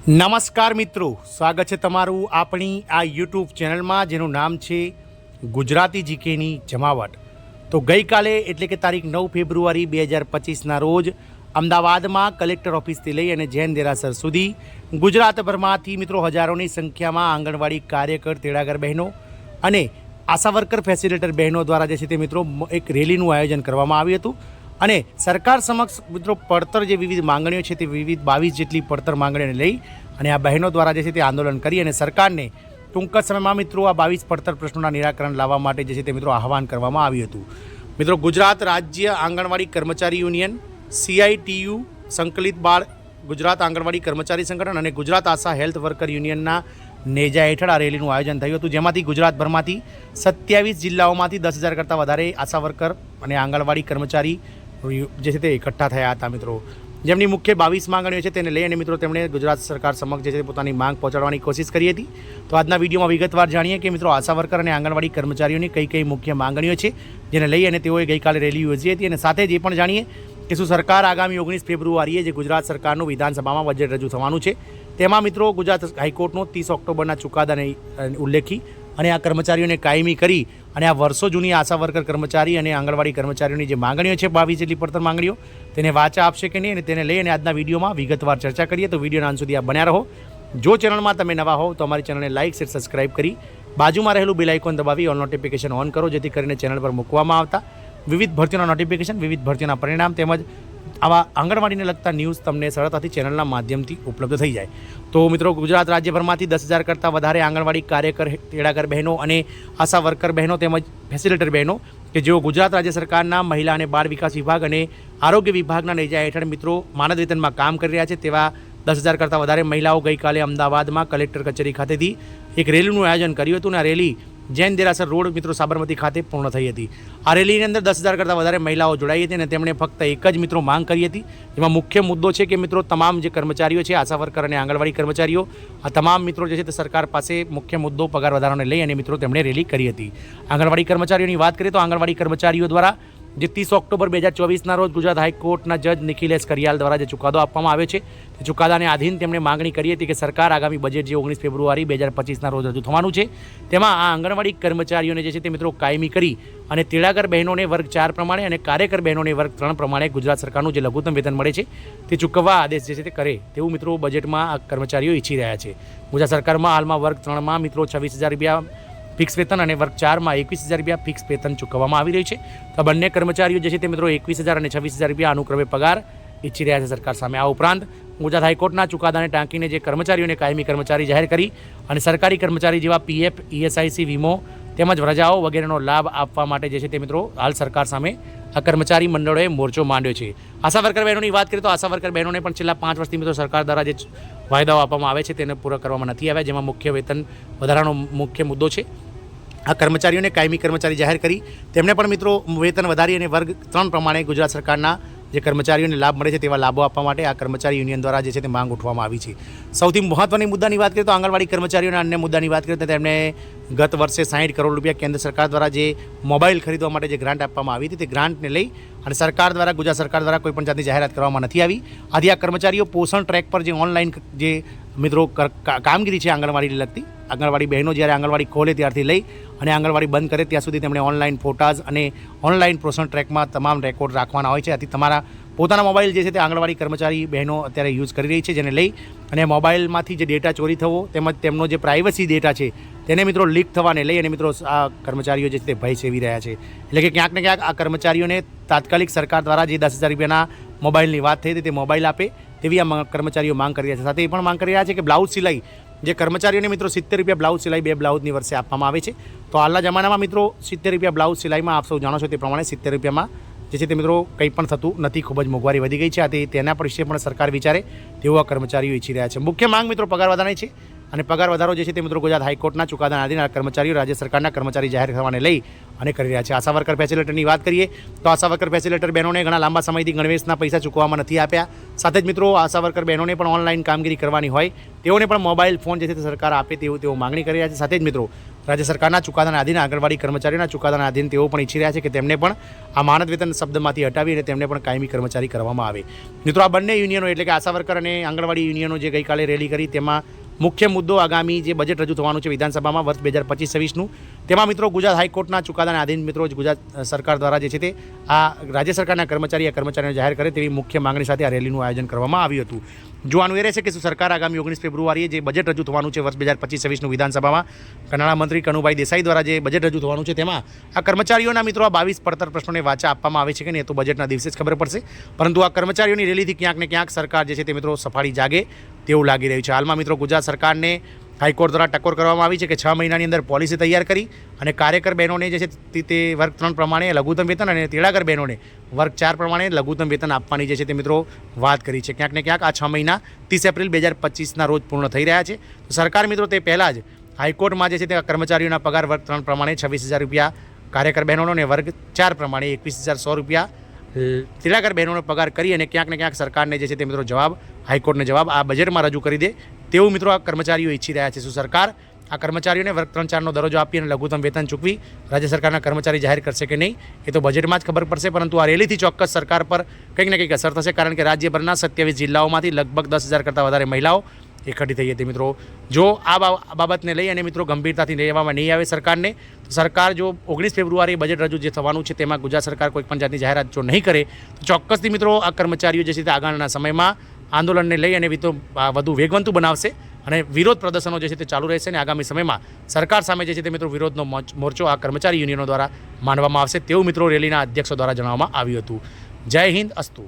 નમસ્કાર મિત્રો, સ્વાગત છે તમારું આપણી આ યુટ્યુબ ચેનલમાં જેનું નામ છે ગુજરાતી જીકેની જમાવટ। તો ગઈકાલે એટલે કે તારીખ 9 ફેબ્રુઆરી 2025ના રોજ અમદાવાદમાં કલેક્ટર ઓફિસથી લઈ અને જૈન દેરાસર સુધી ગુજરાતભરમાંથી મિત્રો હજારોની સંખ્યામાં આંગણવાડી કાર્યકર તેડાગર બહેનો અને આશા વર્કર ફેસિલિટેટર બહેનો દ્વારા જે છે તે મિત્રો એક રેલીનું આયોજન કરવામાં આવ્યું હતું અને સરકાર સમક્ષ મિત્રો પડતર જે વિવિધ માંગણીઓ છે તે વિવિધ 22 જેટલી પડતર માંગણીઓને લઈ અને આ બહેનો દ્વારા જે છે તે આંદોલન કરી અને સરકારને ટૂંક સમયમાં મિત્રો આ 22 પડતર પ્રશ્નોના નિરાકરણ લાવવા માટે જે છે તે મિત્રો આહવાન કરવામાં આવ્યું હતું। મિત્રો ગુજરાત રાજ્ય આંગણવાડી કર્મચારી યુનિયન, CITU સંકલિત બાળ ગુજરાત આંગણવાડી કર્મચારી સંગઠન અને ગુજરાત આશા હેલ્થ વર્કર યુનિયનના નેજા હેઠળ આ રેલીનું આયોજન થયું હતું, જેમાંથી ગુજરાતભરમાંથી 27 જિલ્લાઓમાંથી 10,000 કરતાં વધારે આશા વર્કર અને આંગણવાડી કર્મચારી જે છે તે એકઠા થયા હતા મિત્રો, જેમની મુખ્ય 22 માંગણીઓ છે તેને લઈ અને મિત્રો તેમણે ગુજરાત સરકાર સમક્ષ જે છે પોતાની માંગ પહોંચાડવાની કોશિશ કરી હતી। તો આજના વિડીયોમાં વિગતવાર જાણીએ કે મિત્રો આશા વર્કર અને આંગણવાડી કર્મચારીઓની કઈ કઈ મુખ્ય માંગણીઓ છે જેને લઈ અને તેઓએ ગઈકાલે રેલી યોજી હતી અને સાથે જ એ પણ જાણીએ કે શું સરકાર આગામી 19 ફેબ્રુઆરીએ જે ગુજરાત સરકારનું વિધાનસભામાં બજેટ રજૂ થવાનું છે તેમાં મિત્રો ગુજરાત હાઈકોર્ટનો 30 ઓક્ટોબરના ચુકાદાને ઉલ્લેખી અને આ કર્મચારીઓને કાયમી કરી અને આ વર્ષો જૂની આશા વર્કર કર્મચારી અને આંગણવાડી કર્મચારીઓની જે માંગણીઓ છે 22 જેટલી પડતર માંગણીઓ તેને વાચા આપશે કે નહીં અને તેને લઈ અને આજના વિડીયોમાં વિગતવાર ચર્ચા કરીએ। તો વિડીયોના અંત સુધી આપ બન્યા રહો। જો ચેનલમાં તમે નવા હો તો અમારી ચેનલને લાઇક, શેર, સબસ્ક્રાઇબ કરી બાજુમાં રહેલું બેલ આઇકોન દબાવી ઓલ નોટિફિકેશન ઓન કરો, જેથી કરીને ચેનલ પર મૂકવામાં આવતા વિવિધ ભરતીઓના નોટિફિકેશન, વિવિધ ભરતીઓના પરિણામ તેમજ આવા આંગણવાડીને લગતા ન્યૂઝ તમને સરળતાથી ચેનલના માધ્યમથી ઉપલબ્ધ થઈ જાય। તો મિત્રો ગુજરાત રાજ્યભરમાંથી 10,000 કરતાં વધારે આંગણવાડી કાર્યકર તેડાગર બહેનો અને આશા વર્કર બહેનો તેમજ ફેસિલિટેટર બહેનો કે જેઓ ગુજરાત રાજ્ય સરકારના મહિલા અને બાળ વિકાસ વિભાગ અને આરોગ્ય વિભાગના નેજા હેઠળ મિત્રો માનદ વેતનમાં કામ કરી રહ્યા છે તેવા 10,000 કરતાં વધારે મહિલાઓ ગઈકાલે અમદાવાદમાં કલેક્ટર કચેરી ખાતેથી એક રેલીનું આયોજન કર્યું હતું અને આ રેલી જૈન દેરાસર રોડ મિત્રો સાબરમતી ખાતે પૂર્ણ થઈ હતી। આ રેલીની અંદર 10,000 કરતાં વધારે મહિલાઓ જોડાઈ હતી અને તેમણે ફક્ત એક જ મિત્રો માંગ કરી હતી, જેમાં મુખ્ય મુદ્દો છે કે મિત્રો તમામ જે કર્મચારીઓ છે આશા વર્કર અને આંગણવાડી કર્મચારીઓ આ તમામ મિત્રો જે છે તે સરકાર પાસે મુખ્ય મુદ્દો પગાર વધારાને લઈ અને મિત્રો તેમણે રેલી કરી હતી। આંગણવાડી કર્મચારીઓની વાત કરીએ તો આંગણવાડી કર્મચારીઓ દ્વારા જે 30 ઓક્ટોબર 2024ના રોજ ગુજરાત હાઈકોર્ટના જજ નિખિલેશ કરિયાલ દ્વારા જે ચુકાદો આપવામાં આવ્યો છે તે ચુકાદાને આધીન તેમણે માંગણી કરી હતી કે સરકાર આગામી બજેટ જે 19 ફેબ્રુઆરી 2025ના રોજ રજૂ થવાનું છે તેમાં આ આંગણવાડી કર્મચારીઓને જે છે તે મિત્રો કાયમી કરી અને તેડાગર બહેનોને વર્ગ 4 પ્રમાણે અને કાર્યકર બહેનોને વર્ગ 3 પ્રમાણે ગુજરાત સરકારનું જે લઘુત્તમ વેતન મળે છે તે ચૂકવવા આદેશ જે છે તે કરે તેવું મિત્રો બજેટમાં આ કર્મચારીઓ ઈચ્છી રહ્યા છે। ગુજરાત સરકારમાં હાલમાં વર્ગ 3માં મિત્રો 26,000 રૂપિયા ફિક્સ વેતન અને વર્ગ 4માં 21,000 રૂપિયા ફિક્સ વેતન ચૂકવવામાં આવી રહ્યું છે। તો બંને કર્મચારીઓ જે છે તે મિત્રો 21,000 અને 26,000 રૂપિયા અનુક્રમે પગાર ઈચ્છી રહ્યા છે સરકાર સામે। આ ઉપરાંત ગુજરાત હાઈકોર્ટના ચુકાદાને ટાંકીને જે કર્મચારીઓને કાયમી કર્મચારી જાહેર કરી અને સરકારી કર્મચારી જેવા PF, ESIC, વીમો તેમજ રજાઓ વગેરેનો લાભ આપવા માટે જે છે તે મિત્રો હાલ સરકાર સામે આ કર્મચારી મંડળોએ મોરચો માંડ્યો છે। આશા વર્કર બહેનોની વાત કરીએ તો આશા વર્કર બહેનોને પણ છેલ્લા 5 વર્ષથી મિત્રો સરકાર દ્વારા જે વાયદાઓ આપવામાં આવે છે તેને પૂરા કરવામાં નથી આવ્યા, જેમાં મુખ્ય વેતન વધારાનો મુખ્ય મુદ્દો છે। આ કર્મચારીઓને કાયમી કર્મચારી જાહેર કરી તેમને પણ મિત્રો વેતન વધારી અને વર્ગ 3 પ્રમાણે ગુજરાત સરકારના જે કર્મચારીઓને લાભ મળે છે તેવા લાભો આપવા માટે આ કર્મચારી યુનિયન દ્વારા જે છે તે માંગ ઉઠવામાં આવી છે। સૌથી મહત્વની મુદ્દાની વાત કરીએ તો આંગણવાડી કર્મચારીઓના અન્ય મુદ્દાની વાત કરીએ તો તેમને ગત વર્ષે 60 કરોડ રૂપિયા કેન્દ્ર સરકાર દ્વારા જે મોબાઈલ ખરીદવા માટે જે ગ્રાન્ટ આપવામાં આવી હતી તે ગ્રાન્ટને લઈ અને સરકાર દ્વારા ગુજરાત સરકાર દ્વારા કોઈપણ જાતની જાહેરાત કરવામાં નથી આવી। આથી આ કર્મચારીઓ પોષણ ટ્રેક પર જે ઓનલાઈન જે મિત્રો કામગીરી છે આંગણવાડીને લગતી, આંગણવાડી બહેનો જ્યારે આંગણવાડી ખોલે ત્યારથી લઈ અને આંગણવાડી બંધ કરે ત્યાં સુધી તેમણે ઓનલાઈન ફોટાઝ અને ઓનલાઈન પોષણ ટ્રેકમાં તમામ રેકોર્ડ રાખવાના હોય છે। આથી તમારા પોતાના મોબાઈલ જે છે તે આંગણવાડી કર્મચારી બહેનો અત્યારે યુઝ કરી રહી છે, જેને લઈ અને મોબાઈલમાંથી જે ડેટા ચોરી થવો તેમજ તેમનો જે પ્રાઇવસી ડેટા છે તેને મિત્રો લીક થવાને લઈ અને મિત્રો આ કર્મચારીઓ જે છે તે ભય સેવી રહ્યા છે। એટલે કે ક્યાંક ને ક્યાંક આ કર્મચારીઓને તાત્કાલિક સરકાર દ્વારા જે 10,000 રૂપિયાના મોબાઈલની વાત થઈ હતી તે મોબાઈલ આપે તેવી આ કર્મચારીઓ માંગ કરી રહ્યા છે। સાથે એ પણ માંગ કરી રહ્યા છે કે બ્લાઉઝ સિલાઈ જે કર્મચારીઓને મિત્રો 70 રૂપિયા બ્લાઉઝ સિલાઈ 2 બ્લાઉઝની વર્ષે આપવામાં આવે છે, તો હાલના જમાનામાં મિત્રો 70 રૂપિયા બ્લાઉઝ સિલાઈમાં આપ સૌ જાણો છો તે પ્રમાણે 70 રૂપિયામાં જે છે તે મિત્રો કંઈ પણ થતું નથી, ખૂબ જ મોંઘવારી વધી ગઈ છે। આથી તેના પર વિશે પણ સરકાર વિચારે તેવું આ કર્મચારીઓ ઈચ્છી રહ્યા છે। મુખ્ય માંગ મિત્રો પગાર વધારાની છે અને પગાર વધારો જે છે તે મિત્રો ગુજરાત હાઈકોર્ટના ચુકાદાના આધીન કર્મચારીઓ રાજ્ય સરકારના કર્મચારી જાહેર થવાને લઈ અને કરી રહ્યા છે। આશા વર્કર ફેસિલિટેટરની વાત કરીએ તો આશા વર્કર ફેસિલિટેટર બહેનોને ઘણા લાંબા સમયથી ગણવેશના પૈસા ચૂકવવામાં નથી આપ્યા। સાથે જ મિત્રો આશા વર્કર બહેનોને પણ ઓનલાઈન કામગીરી કરવાની હોય તેઓને પણ મોબાઈલ ફોન જે છે તે સરકાર આપે તેવું તેઓ માંગણી કરી રહ્યા છે। સાથે જ મિત્રો રાજ્ય સરકારના ચુકાદાના આધીન આંગણવાડી કર્મચારીઓના ચુકાદાના આધીન તેઓ પણ ઈચ્છી રહ્યા છે કે તેમને પણ આ માનદ વેતન શબ્દમાંથી હટાવી અને તેમને પણ કાયમી કર્મચારી કરવામાં આવે. મિત્રો, આ બંને યુનિયનો એટલે કે આશા વર્કર અને આંગણવાડી યુનિયનો જે ગઈકાલે રેલી કરી તેમાં મુખ્ય મુદ્દો આગામી જે બજેટ રજૂ થવાનું છે વિધાનસભામાં વર્ષ 2025-26નું, તેમાં મિત્રો ગુજરાત હાઈકોર્ટના ચુકાદાના આધીન મિત્રો ગુજરાત સરકાર દ્વારા જે છે તે આ રાજ્ય સરકારના કર્મચારીઓને જાહેર કરે તેવી મુખ્ય માંગણી સાથે આ રેલીનું આયોજન કરવામાં આવ્યું હતું. જોવાનું એ રહેશે કે શું સરકાર આગામી 19 ફેબ્રુઆરીએ જે બજેટ રજૂ થવાનું છે વર્ષ 2025-26નું વિધાનસભામાં નાણાં મંત્રી કનુભાઈ દેસાઈ દ્વારા જે બજેટ રજૂ થવાનું છે તેમાં આ કર્મચારીઓના મિત્રો આ 22 પડતર પ્રશ્નોને વાચા આપવામાં આવે છે કે નહીં, એ તો બજેટના દિવસે જ ખબર પડશે. પરંતુ આ કર્મચારીઓની રેલીથી ક્યાંક ને ક્યાંક સરકાર જે છે તે મિત્રો સફાળી જાગે તેવું લાગી રહ્યું છે. હાલમાં મિત્રો ગુજરાત સરકારને હાઈકોર્ટ દ્વારા ટકોર કરવામાં આવી છે કે 6 મહિનાની અંદર પોલિસી તૈયાર કરી અને કાર્યકર બહેનોને જે છે તે વર્ગ 3 પ્રમાણે લઘુત્તમ વેતન અને તેડાગર બહેનોને વર્ગ 4 પ્રમાણે લઘુત્તમ વેતન આપવાની જે છે તે મિત્રો વાત કરી છે. ક્યાંક ને ક્યાંક આ 6 મહિના 30 એપ્રિલ 2025ના રોજ પૂર્ણ થઈ રહ્યા છે. તો સરકાર મિત્રો તે પહેલાં જ હાઈકોર્ટમાં જે છે તે કર્મચારીઓના પગાર વર્ગ 3 પ્રમાણે 26,000 રૂપિયા કાર્યકર બહેનોનો અને વર્ગ 4 પ્રમાણે 21,100 રૂપિયા તેડાગર બહેનોનો પગાર કરી અને ક્યાંક ને ક્યાંક સરકારને જે છે તે મિત્રો જવાબ હાઈકોર્ટને જવાબ આ બજેટમાં રજૂ કરી દે તેવું મિત્રો આ કર્મચારીઓ ઈચ્છી રહ્યા છે. શું સરકાર આ કર્મચારીઓને વર્ગ 3-4નો દરજ્જો આપી અને લઘુત્તમ વેતન ચૂકવી રાજ્ય સરકારના કર્મચારી જાહેર કરશે કે નહીં, એ તો બજેટમાં જ ખબર પડશે. પરંતુ આ રેલીથી ચોક્કસ સરકાર પર કંઈક ને કંઈક અસર થશે, કારણ કે રાજ્યભરના 27 જિલ્લાઓમાંથી લગભગ 10,000 કરતાં વધારે મહિલાઓ એકઠી થઈ હતી. મિત્રો, જો આ બાબતને લઈ અને મિત્રો ગંભીરતાથી લેવામાં નહીં આવે સરકારને, તો સરકાર જો 19 ફેબ્રુઆરી બજેટ રજૂ જે થવાનું છે તેમાં ગુજરાત સરકાર કોઈપણ જાતની જાહેરાત જો નહીં કરે તો ચોક્કસથી મિત્રો આ કર્મચારીઓ જે છે તે આગળના સમયમાં આંદોલનને લઈ અને વધુ વેગવંતું બનાવશે અને વિરોધ પ્રદર્શનો જે છે તે ચાલુ રહેશે અને આગામી સમયમાં સરકાર સામે જે છે તે મિત્રો વિરોધનો મોરચો આ કર્મચારી યુનિયનો દ્વારા માંડવામાં આવશે તેવું મિત્રો રેલીના અધ્યક્ષો દ્વારા જણાવવામાં આવ્યું હતું. જય હિન્દ, અસ્તુ.